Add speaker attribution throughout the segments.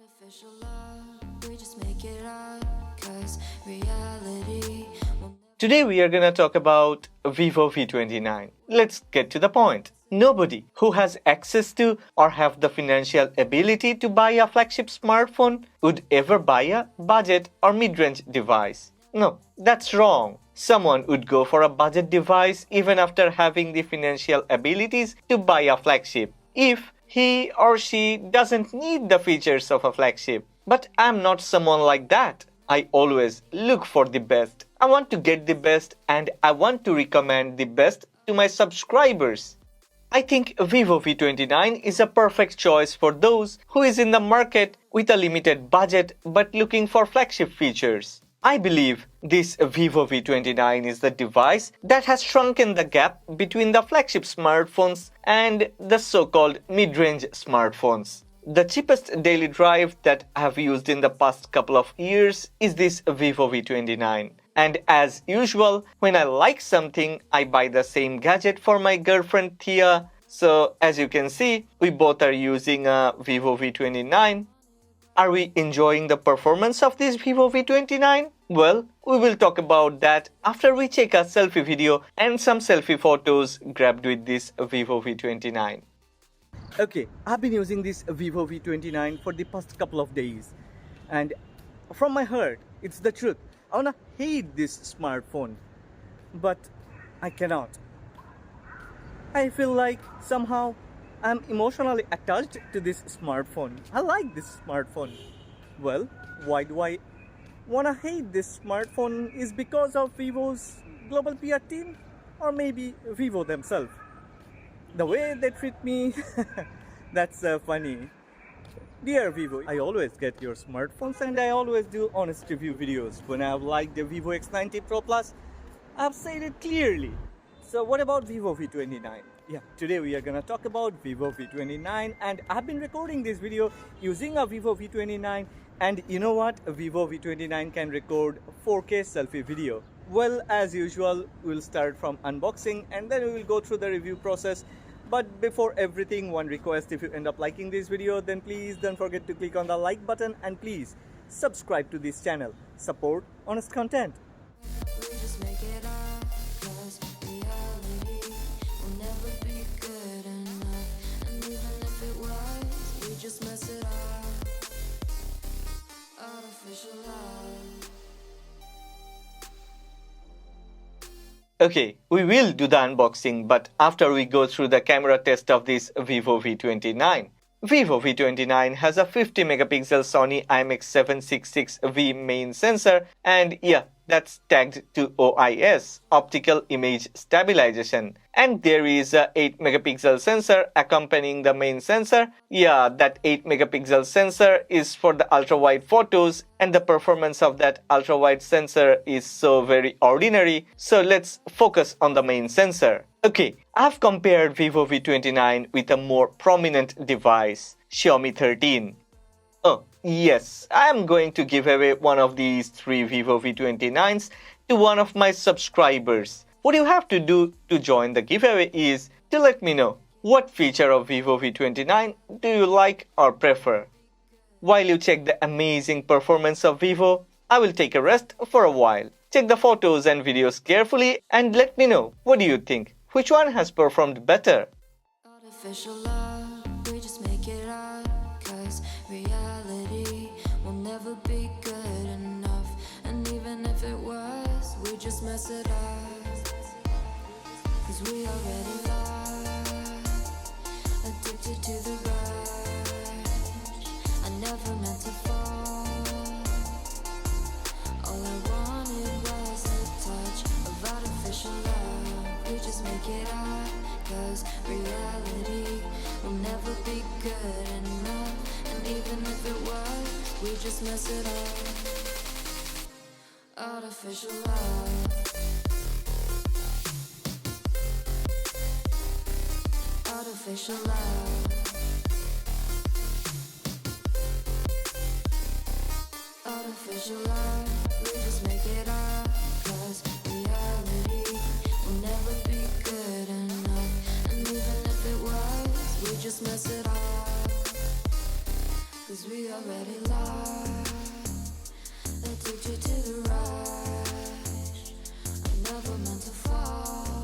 Speaker 1: Artificial love, we just make it up, 'cause reality will... Today we are gonna talk about Vivo V29. Let's get to the point. Nobody who has access to or have the financial ability to buy a flagship smartphone would ever buy a budget or mid-range device. No, that's wrong. Someone would go for a budget device even after having the financial abilities to buy a flagship, if he or she doesn't need the features of a flagship. But I'm not someone like that. I always look for the best. I want to get the best, and I want to recommend the best to my subscribers. I think Vivo V29 is a perfect choice for those who is in the market with a limited budget but looking for flagship features. I believe this Vivo V29 is the device that has shrunken the gap between the flagship smartphones and the so-called mid-range smartphones. The cheapest daily drive that I have used in the past couple of years is this Vivo V29. And as usual, when I like something, I buy the same gadget for my girlfriend Thea. So as you can see, we both are using a Vivo V29. Are we enjoying the performance of this Vivo V29? Well, we will talk about that after we check a selfie video and some selfie photos grabbed with this Vivo V29. Okay, I've been using this Vivo V29 for the past couple of days, and from my heart, it's the truth. I wanna hate this smartphone, but I cannot. I feel like somehow I'm emotionally attached to this smartphone. I like this smartphone. Well, why do I wanna hate this smartphone? Is because of Vivo's global PR team, or maybe Vivo themselves? The way they treat me, that's funny. Dear Vivo, I always get your smartphones and I always do honest review videos. When I've liked the Vivo X90 Pro Plus, I've said it clearly. So what about Vivo V29? Yeah, today we are gonna talk about Vivo V29, and I've been recording this video using a Vivo V29, and you know what? A Vivo V29 can record 4K selfie video. Well, as usual, we'll start from unboxing and then we will go through the review process. But before everything, one request: if you end up liking this video, then please don't forget to click on the like button, and please subscribe to this channel. Support honest content. We just make it up, 'cause reality will never be good enough. And even if it was, we just mess it up. Artificial love. Okay, we will do the unboxing, but after we go through the camera test of this Vivo V29. Vivo V29 has a 50 megapixel Sony IMX766V main sensor, and yeah, that's tagged to OIS, Optical Image Stabilization. And there is a 8 megapixel sensor accompanying the main sensor. Yeah, that 8 megapixel sensor is for the ultra-wide photos, and the performance of that ultra-wide sensor is so very ordinary. So let's focus on the main sensor. Okay, I've compared Vivo V29 with a more prominent device, Xiaomi 13. Oh, yes, I am going to give away one of these 3 Vivo V29s to one of my subscribers. What you have to do to join the giveaway is to let me know what feature of Vivo V29 do you like or prefer. While you check the amazing performance of Vivo, I will take a rest for a while. Check the photos and videos carefully and let me know, what do you think? Which one has performed better? Artificial love, we just make it up, 'cause reality will never be good enough. And even if it was, we just mess it up. 'Cause we already lost, addicted to the rush. I never meant to fall. All I wanted was a touch of artificial love. We just make it up, 'cause reality will never be good enough. And even if it was, we just mess it up. Artificial love. Artificial love. Artificial love. We just make it up, 'cause reality will never be good enough. And even if it was, we just mess it up.
Speaker 2: 'Cause we already lied. Addicted to the rush. I never meant to fall.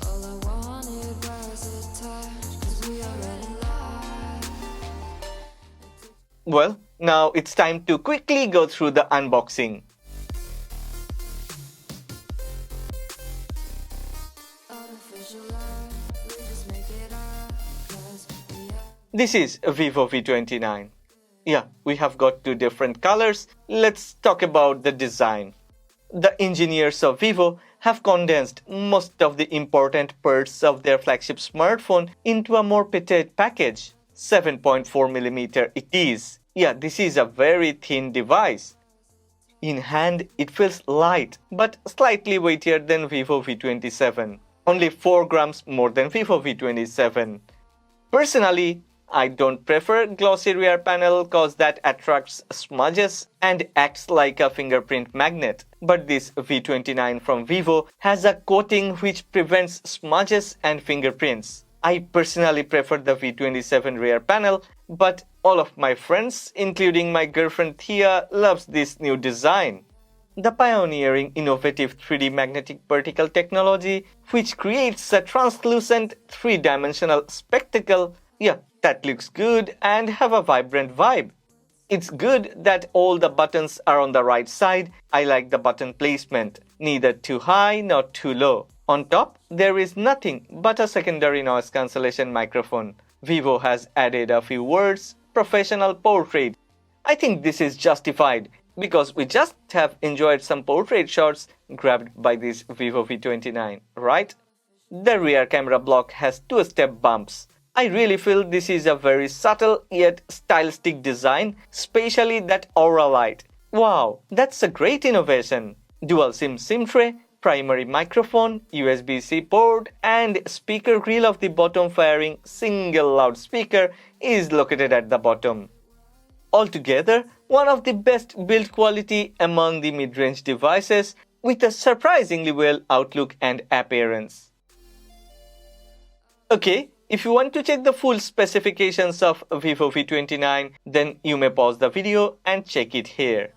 Speaker 2: All I wanted was a touch. 'Cause we already lied.
Speaker 1: Well, now it's time to quickly go through the unboxing.
Speaker 2: Artificial love, we just make it up. 'Cause we are.
Speaker 1: This is Vivo V29. Yeah, we have got two different colors. Let's talk about the design. The engineers of Vivo have condensed most of the important parts of their flagship smartphone into a more petite package. 7.4mm it is. Yeah, this is a very thin device. In hand, it feels light, but slightly weightier than Vivo V27. Only 4 grams more than Vivo V27. Personally, I don't prefer glossy rear panel cause that attracts smudges and acts like a fingerprint magnet. But this V29 from Vivo has a coating which prevents smudges and fingerprints. I personally prefer the V27 rear panel, but all of my friends, including my girlfriend Thea, loves this new design. The pioneering innovative 3D magnetic particle technology, which creates a translucent 3-dimensional spectacle, yeah, that looks good and have a vibrant vibe. It's good that all the buttons are on the right side. I like the button placement, neither too high nor too low. On top, there is nothing but a secondary noise cancellation microphone. Vivo has added a few words, professional portrait. I think this is justified because we just have enjoyed some portrait shots grabbed by this Vivo V29, right? The rear camera block has 2-step bumps. I really feel this is a very subtle yet stylistic design, especially that aura light. Wow, that's a great innovation. Dual SIM tray, primary microphone, USB-C port, and speaker grill of the bottom firing single loudspeaker is located at the bottom. Altogether, one of the best build quality among the mid-range devices with a surprisingly well outlook and appearance. Okay, if you want to check the full specifications of Vivo V29, then you may pause the video and check it here.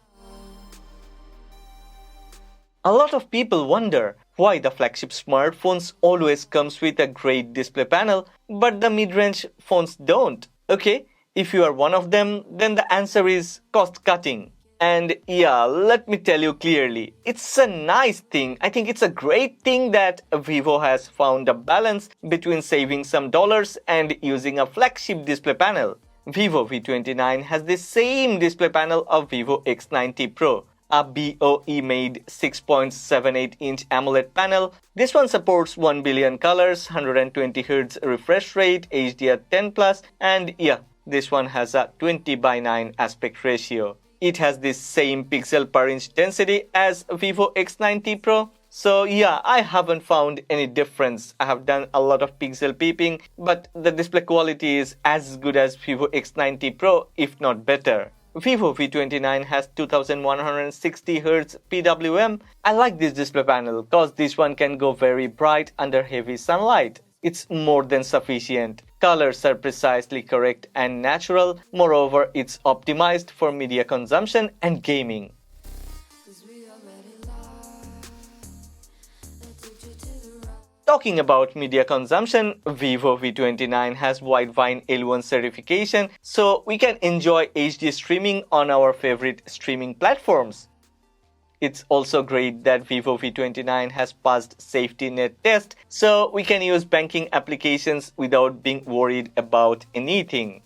Speaker 1: A lot of people wonder why the flagship smartphones always comes with a great display panel, but the mid-range phones don't. Okay, if you are one of them, then the answer is cost cutting. And yeah, let me tell you clearly, it's a nice thing. I think it's a great thing that Vivo has found a balance between saving some dollars and using a flagship display panel. Vivo V29 has the same display panel of Vivo X90 Pro, a BOE made 6.78-inch AMOLED panel. This one supports 1 billion colors, 120Hz refresh rate, HDR10+, and yeah, this one has a 20:9 aspect ratio. It has the same pixel per inch density as Vivo X90 Pro. So yeah, I haven't found any difference. I have done a lot of pixel peeping, but the display quality is as good as Vivo X90 Pro, if not better. Vivo V29 has 2160Hz PWM. I like this display panel cause this one can go very bright under heavy sunlight. It's more than sufficient. Colors are precisely correct and natural. Moreover, it's optimized for media consumption and gaming. Talking about media consumption, Vivo V29 has Widevine L1 certification, so we can enjoy HD streaming on our favorite streaming platforms. It's also great that Vivo V29 has passed safety net test, so we can use banking applications without being worried about anything.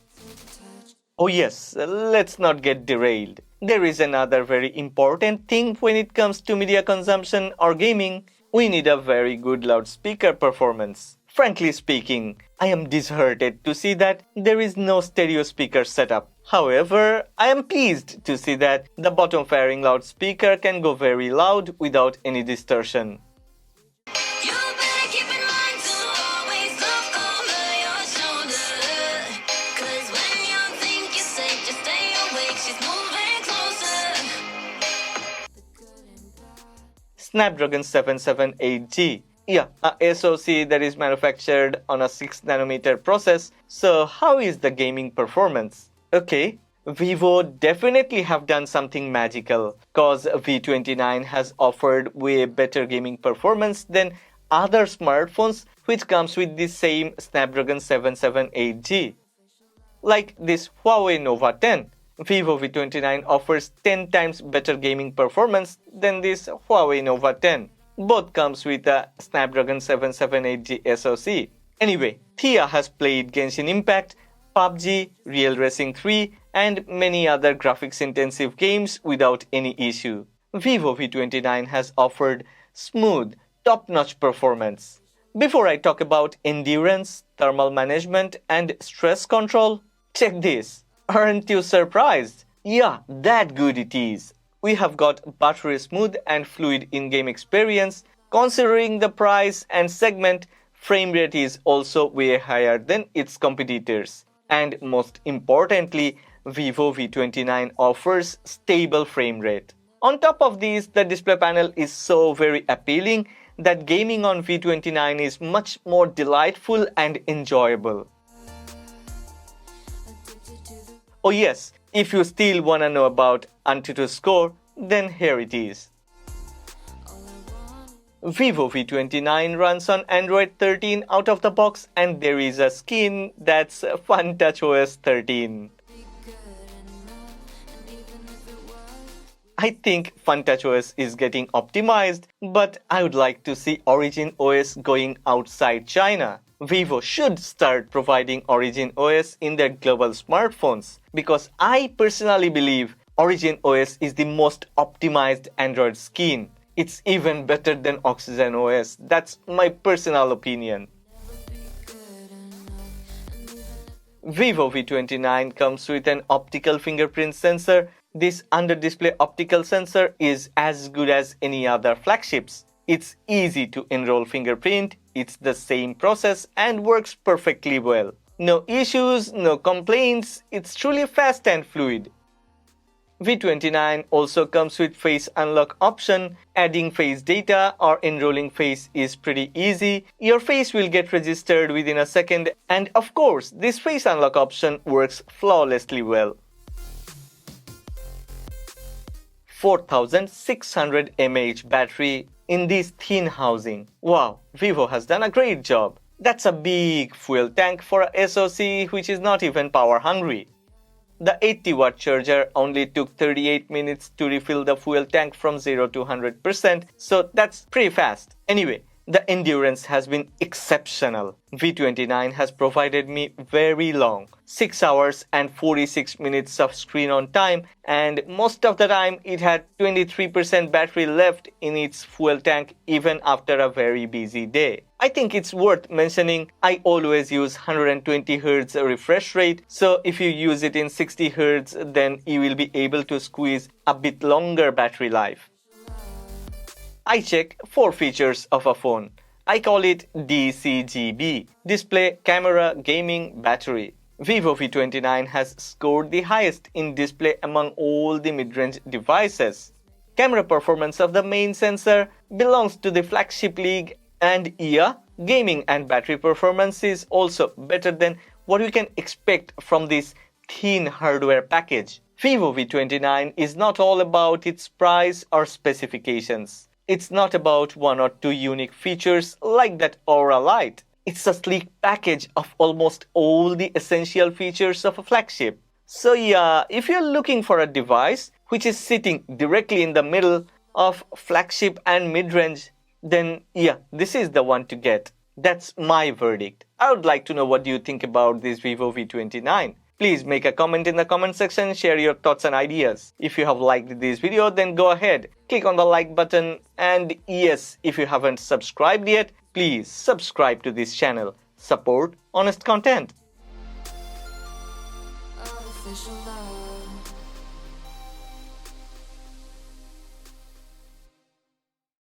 Speaker 1: Oh yes, let's not get derailed. There is another very important thing when it comes to media consumption or gaming. We need a very good loudspeaker performance. Frankly speaking, I am disheartened to see that there is no stereo speaker setup. However, I am pleased to see that the bottom firing loudspeaker can go very loud without any distortion. Snapdragon 778G. Yeah, a SoC that is manufactured on a 6nm process. So how is the gaming performance? Okay, Vivo definitely have done something magical, cause V29 has offered way better gaming performance than other smartphones which comes with the same Snapdragon 778G. Like this Huawei Nova 10, Vivo V29 offers 10 times better gaming performance than this Huawei Nova 10. Both comes with a Snapdragon 778G SoC. Anyway, Thea has played Genshin Impact, PUBG, Real Racing 3 and many other graphics intensive games without any issue. Vivo V29 has offered smooth, top-notch performance. Before I talk about endurance, thermal management and stress control, check this. Aren't you surprised? Yeah, that good it is. We have got battery smooth and fluid in-game experience. Considering the price and segment, frame rate is also way higher than its competitors. And most importantly, Vivo V29 offers stable frame rate. On top of this, the display panel is so very appealing that gaming on V29 is much more delightful and enjoyable. Oh yes, if you still wanna know about Antutu score, then here it is. Vivo V29 runs on Android 13 out of the box and there is a skin that's FunTouchOS 13. I think FunTouchOS is getting optimized, but I would like to see Origin OS going outside China. Vivo should start providing Origin OS in their global smartphones because I personally believe Origin OS is the most optimized Android skin. It's even better than Oxygen OS. That's my personal opinion. Vivo V29 comes with an optical fingerprint sensor. This under-display optical sensor is as good as any other flagships. It's easy to enroll fingerprint, it's the same process and works perfectly well. No issues, no complaints, it's truly fast and fluid. V29 also comes with face unlock option. Adding face data or enrolling face is pretty easy. Your face will get registered within a second and of course this face unlock option works flawlessly well. 4600 mAh battery in this thin housing. Wow, Vivo has done a great job. That's a big fuel tank for a SoC which is not even power hungry. The 80-watt charger only took 38 minutes to refill the fuel tank from 0 to 100%, so that's pretty fast. Anyway, the endurance has been exceptional. V29 has provided me very long, 6 hours and 46 minutes of screen on time, and most of the time it had 23% battery left in its fuel tank even after a very busy day. I think it's worth mentioning I always use 120Hz refresh rate, so if you use it in 60Hz then you will be able to squeeze a bit longer battery life. I check 4 features of a phone. I call it DCGB: display, camera, gaming, battery. Vivo V29 has scored the highest in display among all the mid-range devices. Camera performance of the main sensor belongs to the flagship league, and yeah, gaming and battery performance is also better than what you can expect from this thin hardware package. Vivo V29 is not all about its price or specifications. It's not about 1 or 2 unique features like that Aura Light. It's a sleek package of almost all the essential features of a flagship. So yeah, if you're looking for a device which is sitting directly in the middle of flagship and mid-range, then yeah, this is the one to get. That's my verdict. I would like to know what you think about this Vivo V29. Please make a comment in the comment section, share your thoughts and ideas. If you have liked this video, then go ahead, click on the like button, and yes, if you haven't subscribed yet, please subscribe to this channel. Support honest content.
Speaker 2: Artificial light.